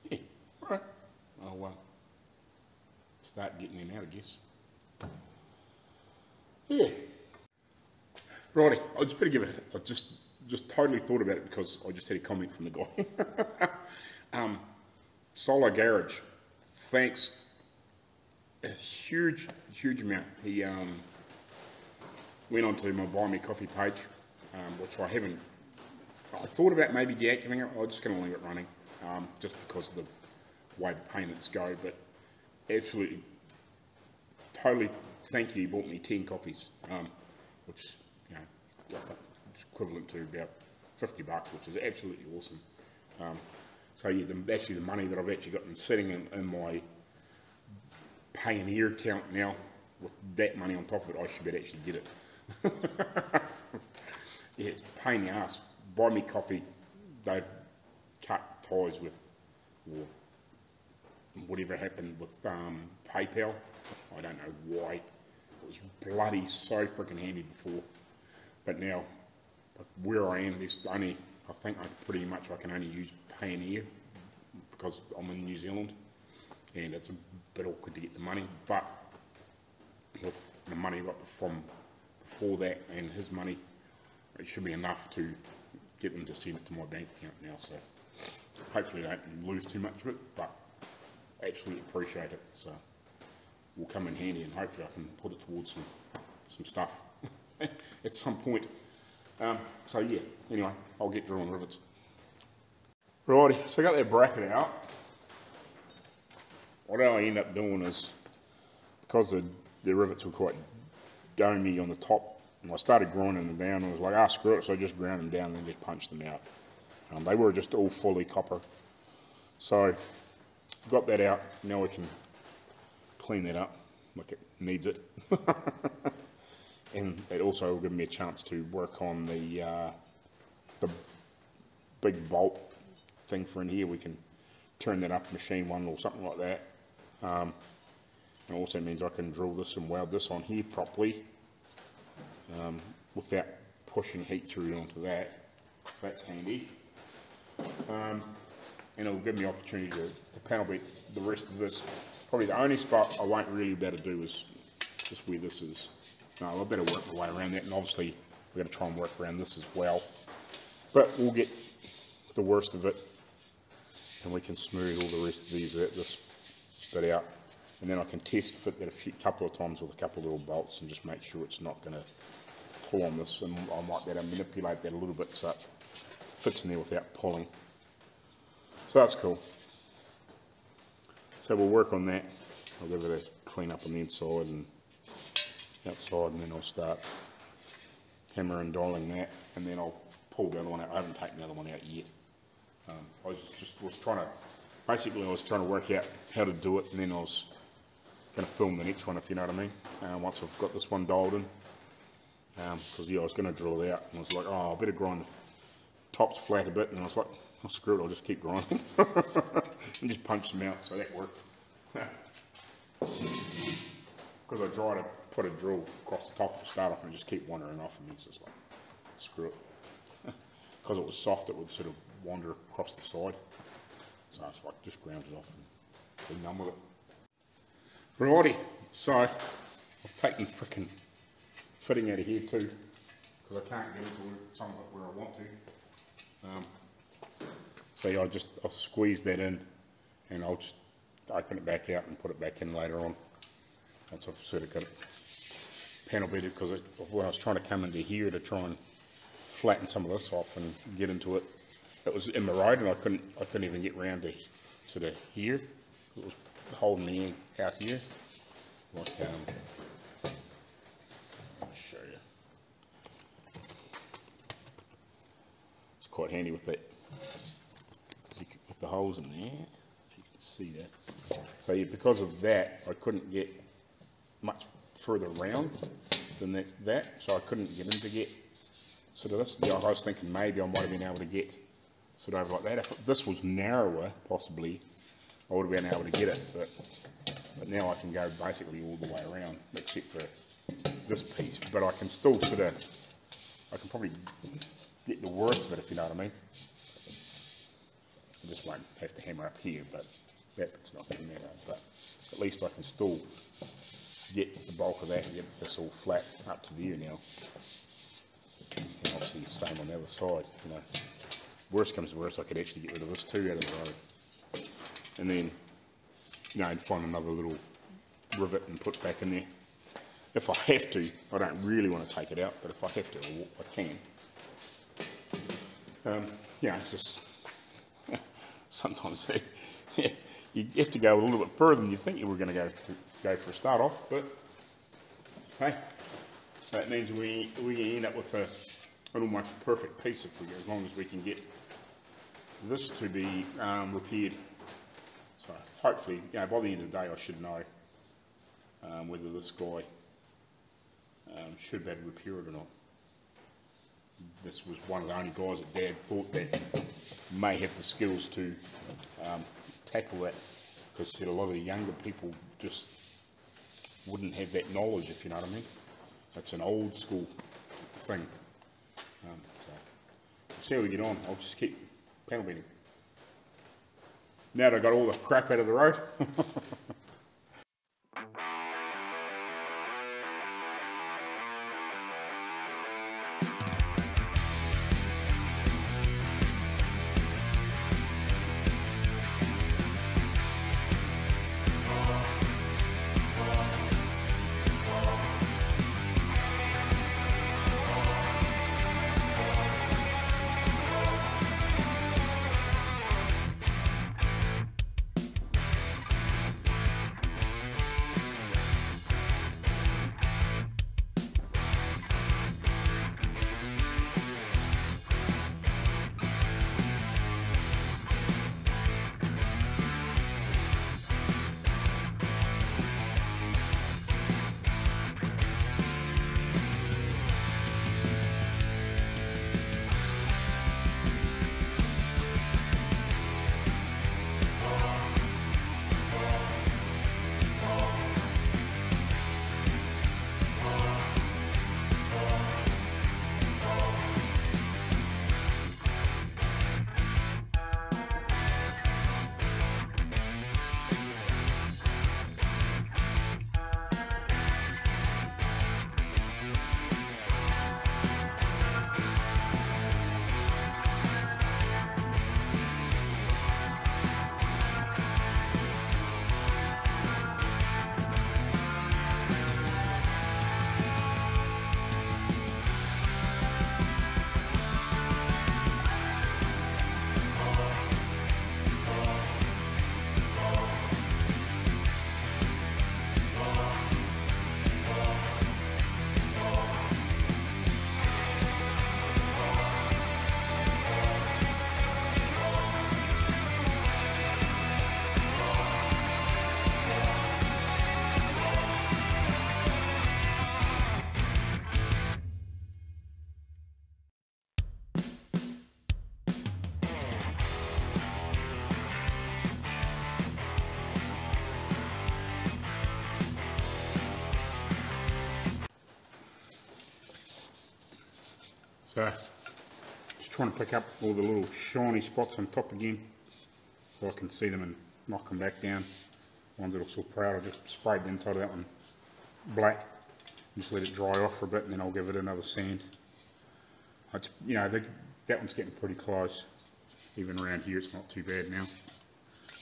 Yeah, alright. I'll start getting them out, I guess. Yeah. Righty, I just better give it, I just totally thought about it because I just had a comment from the guy. Solo Garage, thanks a huge amount. He went on to my Buy Me Coffee page, which I thought about maybe deactivating it. I'm just going to leave it running, just because of the way the payments go, but absolutely, totally thank you. He bought me 10 copies, which, you know, I think it's equivalent to about $50, which is absolutely awesome. So yeah, actually the money that I've actually got sitting in my Pioneer account now, with that money on top of it, I should be able to actually get it Yeah, it's a pain in the ass. Buy me coffee, they've cut ties with, or whatever happened with PayPal. I don't know why. It was bloody so freaking handy before. But now, where I am, there's only, I think I can only use Payoneer because I'm in New Zealand. And it's a bit awkward to get the money, but with the money I got from before that and his money, it should be enough to get them to send it to my bank account now, so hopefully I don't lose too much of it, but absolutely appreciate it, so will come in handy and hopefully I can put it towards some stuff at some point. So yeah, anyway, I'll get drilling rivets. Righty, so I got that bracket out. What I end up doing is, because the rivets were quite domey on the top, and I started grinding them down, and I was like, ah, screw it, so I just ground them down and then just punched them out. They were just all fully copper. So, got that out, now we can clean that up, like it needs it. And it also will give me a chance to work on the big bolt thing for in here. We can turn that up, machine one or something like that. It also means I can drill this and weld this on here properly without pushing heat through onto that. So that's handy. And it'll give me opportunity to panel beat the rest of this. Probably the only spot I won't really be able to do is just where this is. No, I better work my way around that, and obviously we're going to try and work around this as well. But we'll get the worst of it, and we can smooth all the rest of these out, this bit out, and then I can test fit that a couple of times with a couple of little bolts and just make sure it's not going to pull on this, and I might be able to manipulate that a little bit so it fits in there without pulling. So that's cool. So we'll work on that. I'll give it a clean up on the inside and outside, and then I'll start hammering and dialing that, and then I'll pull the other one out. I haven't taken the other one out yet. I was trying to work out how to do it, and then I was going to film the next one, if you know what I mean, once I've got this one dialed in. Because yeah, I was going to drill it out, and I was like, oh, I better grind the tops flat a bit, and I was like, oh, screw it, I'll just keep grinding. And just punch them out, so that worked. Because I tried to put a drill across the top to start off and just keep wandering off, and it's just like, screw it. Because it was soft, it would sort of wander across the side. So I was like, just ground it off and be done with it. Righty, so I've taken frickin' fitting out of here too, because I can't get into some of it where I want to. So yeah, I'll squeeze that in, and I'll just open it back out and put it back in later on. Once I've sort of got it panel beaded, because when I was trying to come into here to try and flatten some of this off and get into it, it was in the road, and I couldn't even get round to sort of here. It was holding me out here. Like, I'll show you. It's quite handy with that, with the holes in there, if you can see that. So yeah, because of that, I couldn't get much further round than that, so I couldn't get in to get sort of this. Yeah, I was thinking maybe I might have been able to get sort of over like that. If this was narrower, possibly, I would have been able to get it, but now I can go basically all the way around, except for this piece. But I can still sort of, I can probably get the worst of it, if you know what I mean. I just won't have to hammer up here, but that bit's not going to matter. But at least I can still get the bulk of that and get this all flat up to there now. And obviously the same on the other side, you know. Worst comes to worst, I could actually get rid of this too out of the road. And then, you know, I'd find another little rivet and put back in there. If I have to, I don't really want to take it out, but if I have to, I can. You know, it's just, sometimes you have to go a little bit further than you think you were going to go for a start off, but hey, that means we end up with an almost perfect piece if we, as long as we can get this to be repaired. So hopefully, you know, by the end of the day I should know whether this guy should be able to repair it or not. This was one of the only guys that Dad thought that may have the skills to tackle that, because he said a lot of the younger people just wouldn't have that knowledge, if you know what I mean. It's an old school thing. So we'll see how we get on. I'll just keep panel beating. Now that I got all the crap out of the road. So, just trying to pick up all the little shiny spots on top again, so I can see them and knock them back down. Ones that look so proud, I just sprayed the inside of that one black, just let it dry off for a bit, and then I'll give it another sand. You know, that one's getting pretty close. Even around here, it's not too bad now.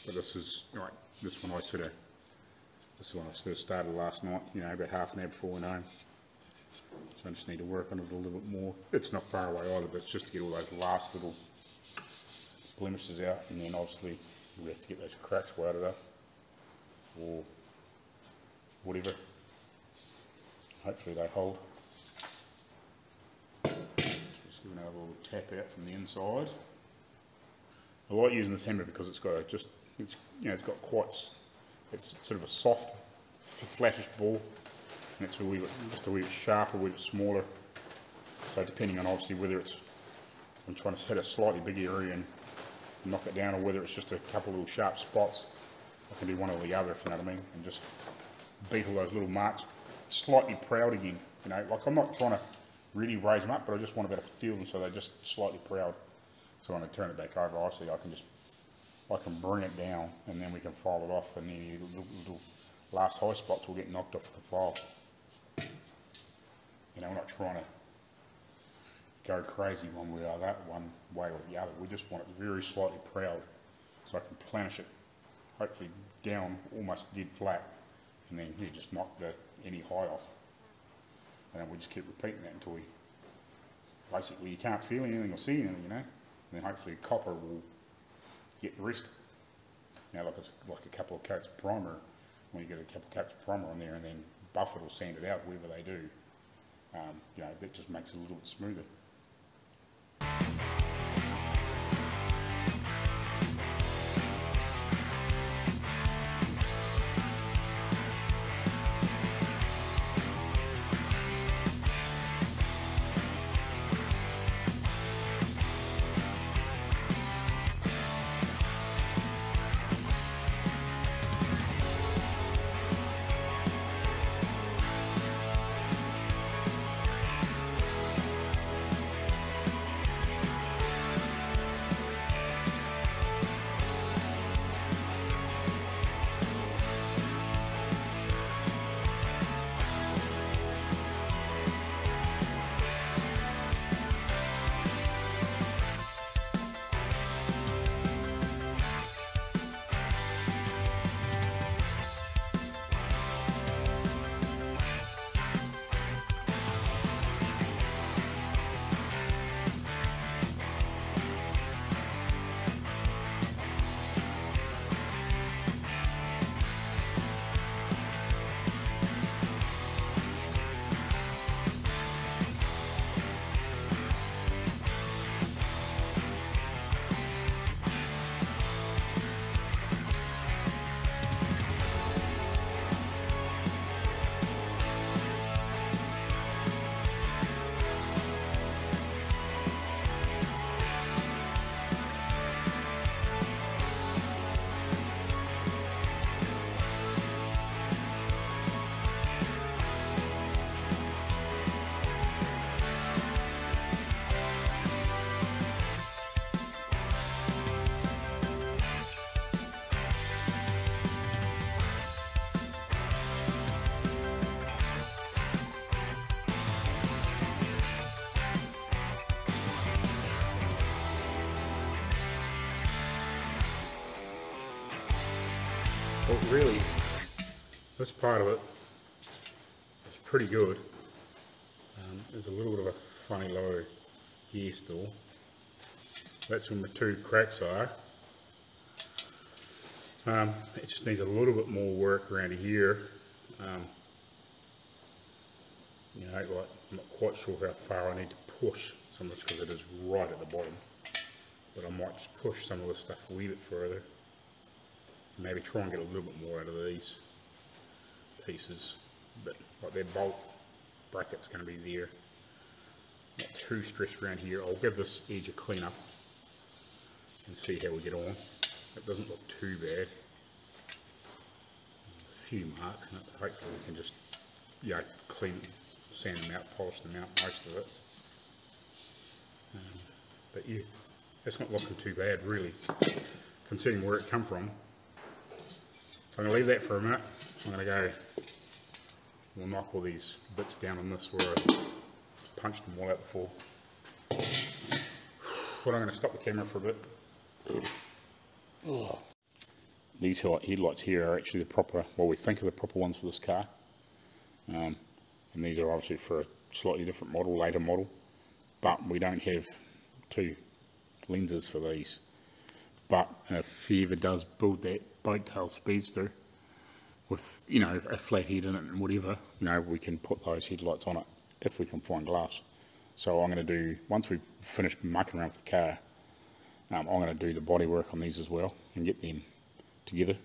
But this is right. This one I sort of started last night. You know, about half an hour before we went home. So I just need to work on it a little bit more. It's not far away either, but it's just to get all those last little blemishes out, and then obviously we have to get those cracks welded up or whatever. Hopefully they hold. Just give another little tap out from the inside. I like using this hammer because it's got it's got quite, it's sort of a soft, flattish ball. And it's just a wee bit sharper, a wee bit smaller. So depending on obviously whether I'm trying to hit a slightly big area and knock it down, or whether it's just a couple of little sharp spots, I can do one or the other, if you know what I mean, and just beat all those little marks slightly proud again. You know, like I'm not trying to really raise them up, but I just want to be able to feel them so they're just slightly proud. So when I turn it back over, obviously I can bring it down, and then we can file it off, and then the little last high spots will get knocked off the file. You know, we're not trying to go crazy one way or the other. We just want it very slightly proud, so I can planish it, hopefully down almost dead flat, and then just knock any high off. And then we just keep repeating that until basically you can't feel anything or see anything, you know. And then hopefully copper will get the rest. Now, like it's like a couple of coats of primer. When you get a couple of coats of primer on there, and then buff it or sand it out, whatever they do. You know, that just makes it a little bit smoother. But really, this part of it is pretty good. There's a little bit of a funny low here still. That's where my 2 cracks are. It just needs a little bit more work around here. You know, like, I'm not quite sure how far I need to push some of this because it is right at the bottom. But I might just push some of this stuff a wee bit further. Maybe try and get a little bit more out of these pieces. But like their bolt bracket's going to be there. Not too stressed around here. I'll give this edge a clean up and see how we get on. It doesn't look too bad. A few marks in it, but hopefully we can just, yeah, clean, sand them out, polish them out, most of it. But yeah, it's not looking too bad really, considering where it come from. So I'm going to leave that for a minute. I'm going to go, we'll knock all these bits down on this where I punched them all out before. But I'm going to stop the camera for a bit. These headlights here are actually the proper, well, we think are the proper ones for this car. And these are obviously for a slightly different model, later model. But we don't have 2 lenses for these. But if he ever does build that boat tail speedster with, you know, a flat head in it and whatever, you know, we can put those headlights on it if we can find glass. So I'm going to do, once we've finished mucking around with the car, I'm going to do the body work on these as well and get them together